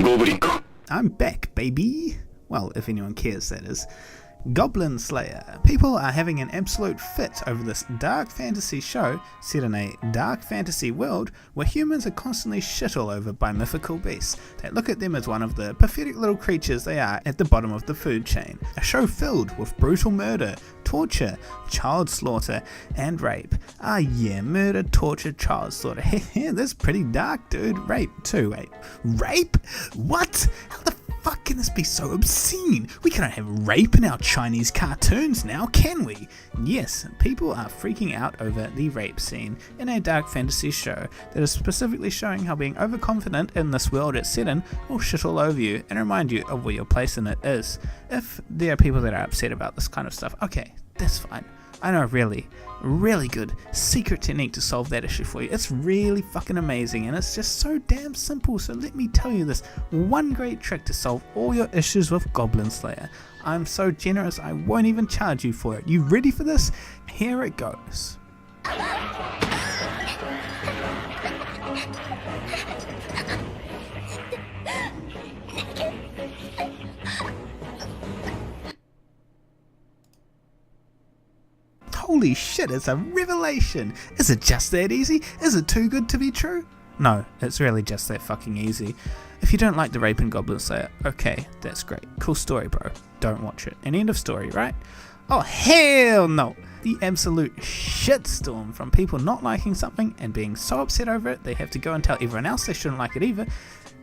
Goburinか。I'm back, baby. Well, if anyone cares, that is. Goblin Slayer. People are having an absolute fit over this dark fantasy show set in a dark fantasy world where humans are constantly shit all over by mythical beasts that look at them as one of the pathetic little creatures they are at the bottom of the food chain. A show filled with brutal murder, torture, child slaughter, and rape. Ah yeah, murder, torture, child slaughter. That's pretty dark, dude. Rape too, wait. Rape? What? How the fuck can this be so obscene? We cannot have rape in our Chinese cartoons now, can we? Yes, people are freaking out over the rape scene in a dark fantasy show that is specifically showing how being overconfident in this world it's set in will shit all over you and remind you of where your place in it is. If there are people that are upset about this kind of stuff, okay, that's fine. I know a really good secret technique to solve that issue for you. It's really fucking amazing and it's just so damn simple. So let me tell you this one great trick to solve all your issues with Goblin Slayer. I'm so generous I won't even charge you for it. You ready for this? Here it goes. Holy shit, it's a revelation! Is it just that easy? Is it too good to be true? No, it's really just that fucking easy. If you don't like the rape in Goblin Slayer, okay, that's great. Cool story, bro. Don't watch it. An end of story, right? Oh, hell no! The absolute shitstorm from people not liking something and being so upset over it they have to go and tell everyone else they shouldn't like it either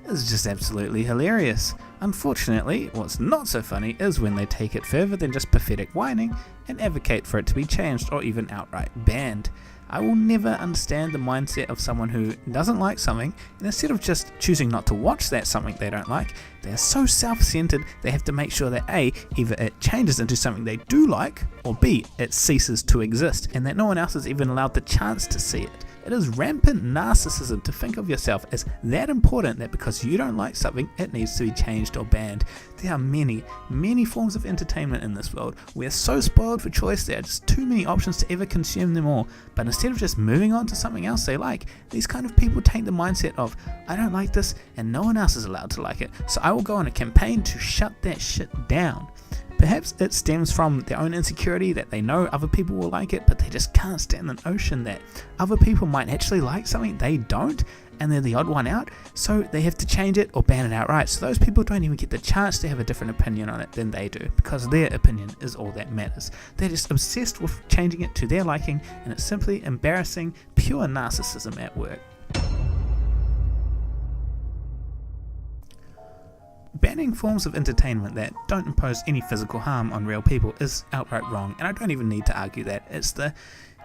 is just absolutely hilarious. Unfortunately, what's not so funny is when they take it further than just pathetic whining and advocate for it to be changed or even outright banned. I will never understand the mindset of someone who doesn't like something and instead of just choosing not to watch that something they don't like, they are so self-centered they have to make sure that A, either it changes into something they do like, or B, it ceases to exist and that no one else is even allowed the chance to see it. It is rampant narcissism to think of yourself as that important that because you don't like something, it needs to be changed or banned. There are many forms of entertainment in this world. We are so spoiled for choice, there are just too many options to ever consume them all. But instead of just moving on to something else they like, these kind of people take the mindset of, I don't like this and no one else is allowed to like it, so I will go on a campaign to shut that shit down. Perhaps it stems from their own insecurity that they know other people will like it, but they just can't stand the notion that other people might actually like something they don't, and they're the odd one out, so they have to change it or ban it outright. So those people don't even get the chance to have a different opinion on it than they do, because their opinion is all that matters. They're just obsessed with changing it to their liking, and it's simply embarrassing, pure narcissism at work. Banning forms of entertainment that don't impose any physical harm on real people is outright wrong, and I don't even need to argue that. It's the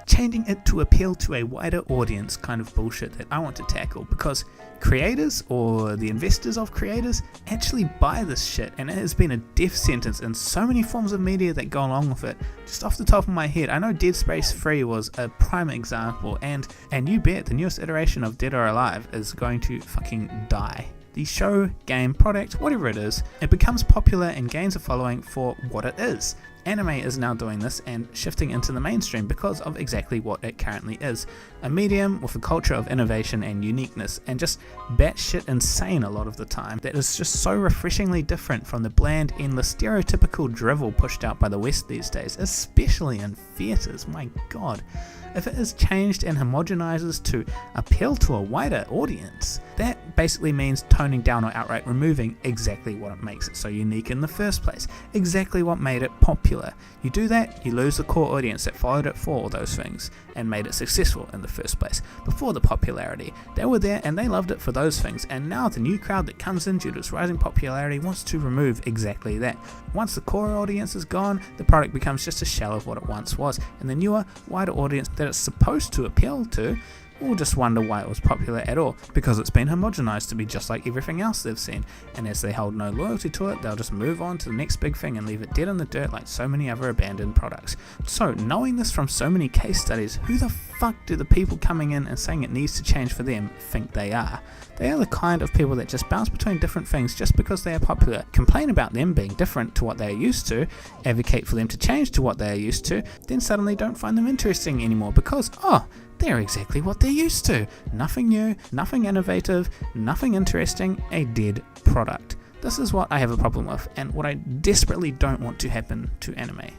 changing it to appeal to a wider audience kind of bullshit that I want to tackle, because creators or the investors of creators actually buy this shit, and it has been a death sentence in so many forms of media that go along with it. Just off the top of my head, I know Dead Space 3 was a prime example, and you bet the newest iteration of Dead or Alive is going to fucking die. The show, game, product, whatever it is, it becomes popular and gains a following for what it is. Anime is now doing this and shifting into the mainstream because of exactly what it currently is. A medium with a culture of innovation and uniqueness, and just batshit insane a lot of the time, that is just so refreshingly different from the bland, endless, stereotypical drivel pushed out by the West these days, especially in theatres, my god. If it is changed and homogenizes to appeal to a wider audience, that basically means toning down or outright removing exactly what makes it so unique in the first place, exactly what made it popular. You do that, you lose the core audience that followed it for all those things and made it successful in the first place. Before the popularity, they were there and they loved it for those things, and now the new crowd that comes in due to its rising popularity wants to remove exactly that. Once the core audience is gone, the product becomes just a shell of what it once was, and the newer, wider audience that it's supposed to appeal to will just wonder why it was popular at all, because it's been homogenized to be just like everything else they've seen, and as they hold no loyalty to it, they'll just move on to the next big thing and leave it dead in the dirt like so many other abandoned products. So, knowing this from so many case studies, who the fuck do the people coming in and saying it needs to change for them think they are? They are the kind of people that just bounce between different things just because they are popular, complain about them being different to what they are used to, advocate for them to change to what they are used to, then suddenly don't find them interesting anymore because, they're exactly what they're used to. Nothing new, nothing innovative, nothing interesting, a dead product. This is what I have a problem with, and what I desperately don't want to happen to anime.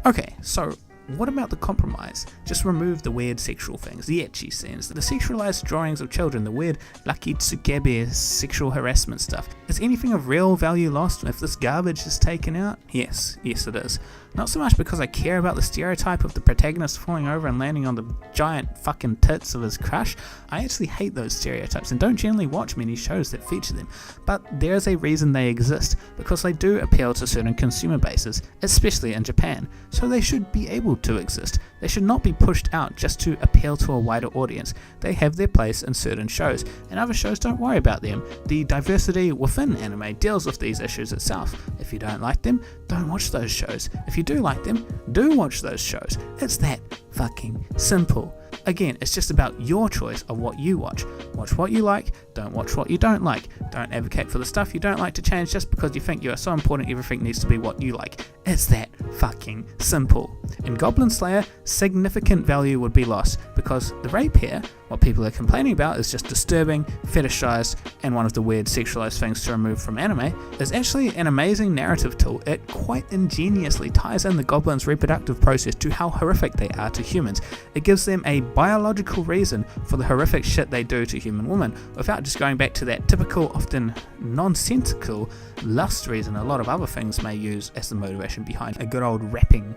Okay, so what about the compromise? Just remove the weird sexual things, the ecchi scenes, the sexualized drawings of children, the weird lucky tsukebe sexual harassment stuff. Is anything of real value lost if this garbage is taken out? Yes it is. Not so much because I care about the stereotype of the protagonist falling over and landing on the giant fucking tits of his crush. I actually hate those stereotypes and don't generally watch many shows that feature them, but there is a reason they exist, because they do appeal to certain consumer bases, especially in Japan, so they should be able to exist. They should not be pushed out just to appeal to a wider audience. They have their place in certain shows, and other shows don't worry about them. The diversity within anime deals with these issues itself. If you don't like them, don't watch those shows. If you do like them, do watch those shows. It's that fucking simple. Again, it's just about your choice of what you watch. Watch what you like, don't watch what you don't like. Don't advocate for the stuff you don't like to change just because you think you are so important everything needs to be what you like. It's that fucking simple. In Goblin Slayer, significant value would be lost because the rape here, what people are complaining about, is just disturbing, fetishized, and one of the weird sexualized things to remove from anime, is actually an amazing narrative tool. It quite ingeniously ties in the goblins' reproductive process to how horrific they are to humans. It gives them a biological reason for the horrific shit they do to human women, without just going back to that typical, often nonsensical lust reason a lot of other things may use as the motivation behind a good old rapping.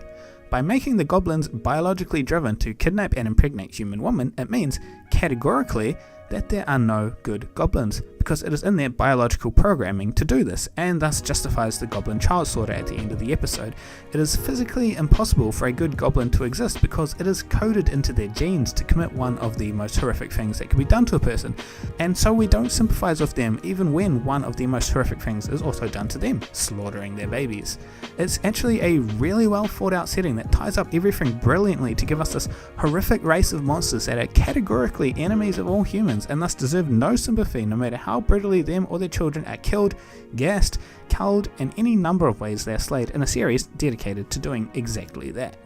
By making the goblins biologically driven to kidnap and impregnate human women, it means, categorically, that there are no good goblins, because it is in their biological programming to do this, and thus justifies the goblin child slaughter at the end of the episode. It is physically impossible for a good goblin to exist because it is coded into their genes to commit one of the most horrific things that can be done to a person, and so we don't sympathize with them even when one of the most horrific things is also done to them, slaughtering their babies. It's actually a really well thought out setting that ties up everything brilliantly to give us this horrific race of monsters that are categorically enemies of all humans and thus deserve no sympathy no matter how brutally them or their children are killed, gassed, culled, and any number of ways they are slayed in a series dedicated to doing exactly that.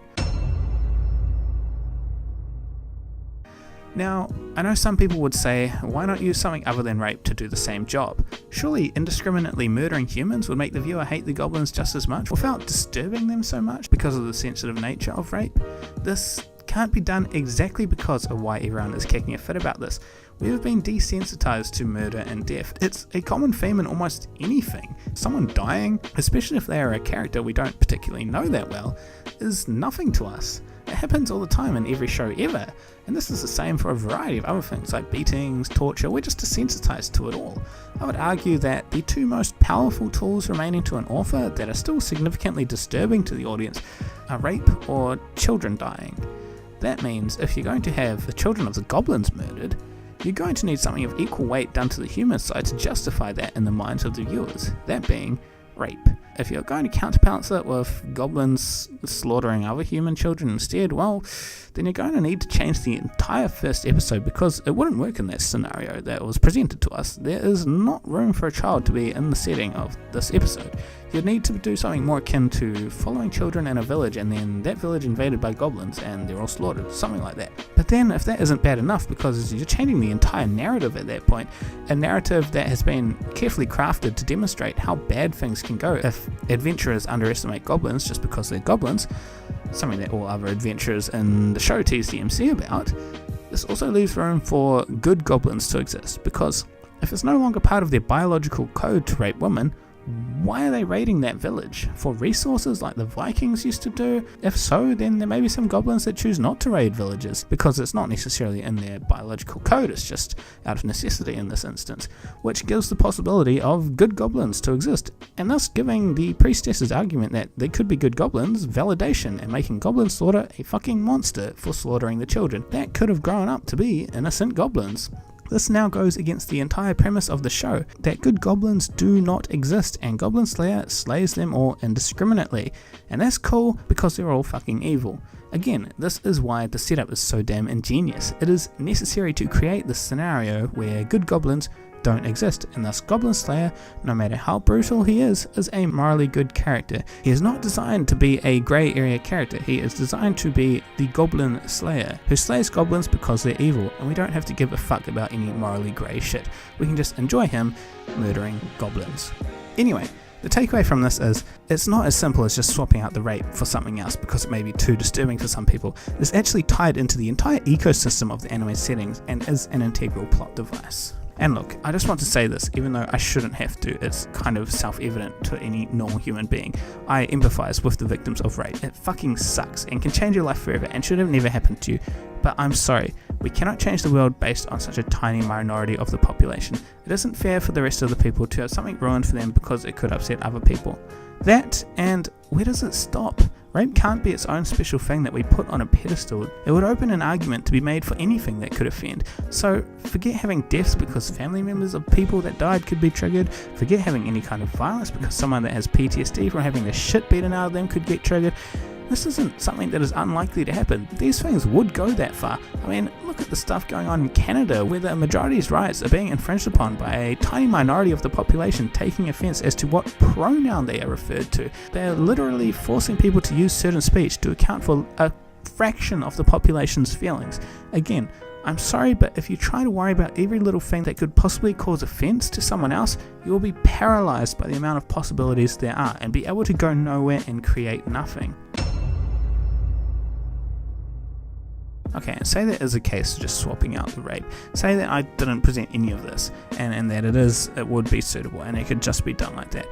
Now, I know some people would say, why not use something other than rape to do the same job? Surely indiscriminately murdering humans would make the viewer hate the goblins just as much without disturbing them so much because of the sensitive nature of rape? This can't be done exactly because of why everyone is kicking a fit about this. We have been desensitized to murder and death. It's a common theme in almost anything. Someone dying, especially if they are a character we don't particularly know that well, is nothing to us. It happens all the time in every show ever, and this is the same for a variety of other things like beatings, torture. We're just desensitized to it all. I would argue that the two most powerful tools remaining to an author that are still significantly disturbing to the audience are rape or children dying. That means if you're going to have the children of the goblins murdered, you're going to need something of equal weight done to the human side to justify that in the minds of the viewers, that being rape. If you're going to counterbalance it with goblins slaughtering other human children instead, well, then you're going to need to change the entire first episode because it wouldn't work in that scenario that was presented to us. There is not room for a child to be in the setting of this episode. You'd need to do something more akin to following children in a village and then that village invaded by goblins and they're all slaughtered, something like that. But then if that isn't bad enough, because you're changing the entire narrative at that point, a narrative that has been carefully crafted to demonstrate how bad things can go if adventurers underestimate goblins just because they're goblins, something that all other adventurers in the show tease the MC about, this also leaves room for good goblins to exist, because if it's no longer part of their biological code to rape women, why are they raiding that village? For resources like the Vikings used to do? If so, then there may be some goblins that choose not to raid villages, because it's not necessarily in their biological code, it's just out of necessity in this instance, which gives the possibility of good goblins to exist, and thus giving the priestess's argument that they could be good goblins validation, and making Goblin Slaughter a fucking monster for slaughtering the children that could have grown up to be innocent goblins. This now goes against the entire premise of the show, that good goblins do not exist and Goblin Slayer slays them all indiscriminately, and that's cool because they're all fucking evil. Again, this is why the setup is so damn ingenious. It is necessary to create this scenario where good goblins don't exist, and thus Goblin Slayer, no matter how brutal he is a morally good character. He is not designed to be a grey area character, he is designed to be the Goblin Slayer, who slays goblins because they're evil, and we don't have to give a fuck about any morally grey shit. We can just enjoy him murdering goblins. Anyway, the takeaway from this is, it's not as simple as just swapping out the rape for something else because it may be too disturbing for some people. It's actually tied into the entire ecosystem of the anime settings and is an integral plot device. And look, I just want to say this, even though I shouldn't have to, it's kind of self-evident to any normal human being. I empathise with the victims of rape. It fucking sucks and can change your life forever and should have never happened to you. But I'm sorry, we cannot change the world based on such a tiny minority of the population. It isn't fair for the rest of the people to have something ruined for them because it could upset other people. That, and where does it stop? Rape can't be its own special thing that we put on a pedestal. It would open an argument to be made for anything that could offend. So forget having deaths because family members of people that died could be triggered. Forget having any kind of violence because someone that has PTSD from having the shit beaten out of them could get triggered. This isn't something that is unlikely to happen. These things would go that far. I mean, look at the stuff going on in Canada where the majority's rights are being infringed upon by a tiny minority of the population taking offence as to what pronoun they are referred to. They are literally forcing people to use certain speech to account for a fraction of the population's feelings. Again, I'm sorry, but if you try to worry about every little thing that could possibly cause offence to someone else, you will be paralysed by the amount of possibilities there are and be able to go nowhere and create nothing. Okay, and say that is a case of just swapping out the rape. Say that I didn't present any of this, and that it would be suitable, and it could just be done like that.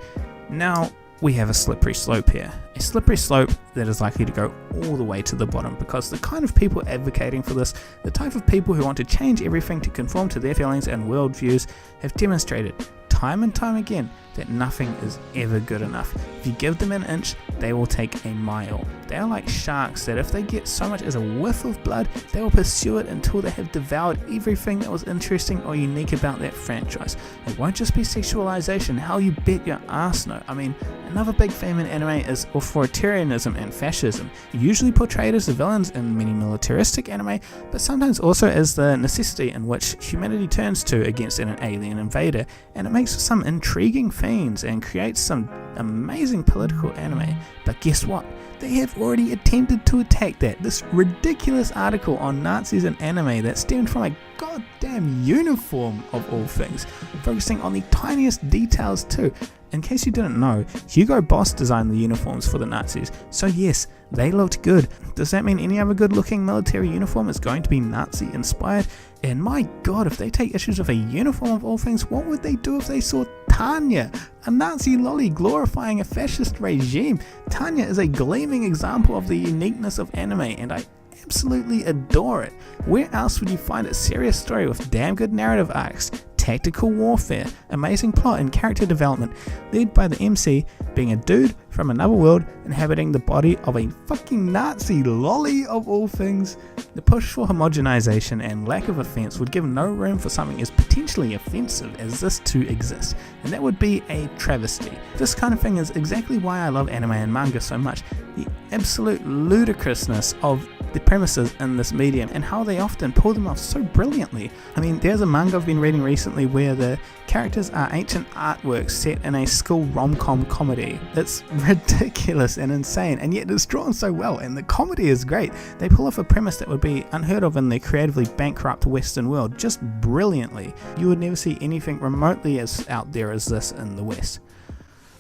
Now, we have a slippery slope here. A slippery slope that is likely to go all the way to the bottom, because the kind of people advocating for this, the type of people who want to change everything to conform to their feelings and worldviews, have demonstrated time and time again that nothing is ever good enough. If you give them an inch, they will take a mile. They are like sharks that if they get so much as a whiff of blood, they will pursue it until they have devoured everything that was interesting or unique about that franchise. It won't just be sexualization, hell you bet your ass no. I mean, another big theme in anime is authoritarianism and fascism, usually portrayed as the villains in many militaristic anime, but sometimes also as the necessity in which humanity turns to against an alien invader, and it makes for some intriguing themes and creates some amazing political anime. But guess what? They have already attempted to attack that. This ridiculous article on Nazis in anime that stemmed from a goddamn uniform of all things, focusing on the tiniest details too. In case you didn't know, Hugo Boss designed the uniforms for the Nazis, so yes, they looked good. Does that mean any other good looking military uniform is going to be Nazi inspired? And my god, if they take issues with a uniform of all things, what would they do if they saw Tanya, a Nazi lolly glorifying a fascist regime? Tanya is a gleaming example of the uniqueness of anime, and I absolutely adore it. Where else would you find a serious story with damn good narrative arcs, tactical warfare, amazing plot and character development, led by the MC being a dude from another world inhabiting the body of a fucking Nazi lolly of all things? The push for homogenization and lack of offense would give no room for something as potentially offensive as this to exist, and that would be a travesty. This kind of thing is exactly why I love anime and manga so much. The absolute ludicrousness of the premises in this medium and how they often pull them off so brilliantly. I mean, there's a manga I've been reading recently where the characters are ancient artworks set in a school rom-com comedy. It's ridiculous and insane, and yet it's drawn so well, and the comedy is great. They pull off a premise that would be unheard of in the creatively bankrupt Western world just brilliantly. You would never see anything remotely as out there as this in the West.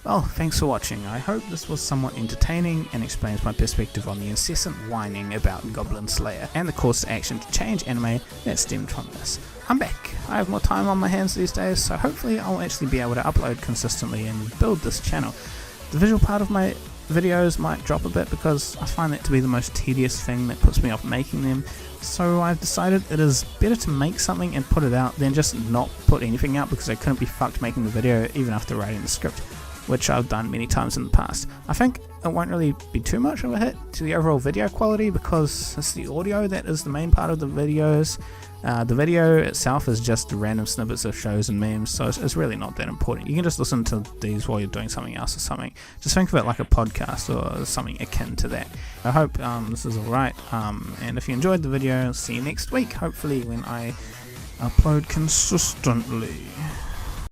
Well, thanks for watching. I hope this was somewhat entertaining and explains my perspective on the incessant whining about Goblin Slayer and the course to action to change anime that stemmed from this. I'm back. I have more time on my hands these days, so hopefully I'll actually be able to upload consistently and build this channel. The visual part of my videos might drop a bit because I find that to be the most tedious thing that puts me off making them, so I've decided it is better to make something and put it out than just not put anything out because I couldn't be fucked making the video even after writing the script, which I've done many times in the past. I think it won't really be too much of a hit to the overall video quality because it's the audio that is the main part of the videos. The video itself is just random snippets of shows and memes, so it's really not that important. You can just listen to these while you're doing something else or something. Just think of it like a podcast or something akin to that. I hope this is alright, and if you enjoyed the video, I'll see you next week, hopefully when I Upload consistently.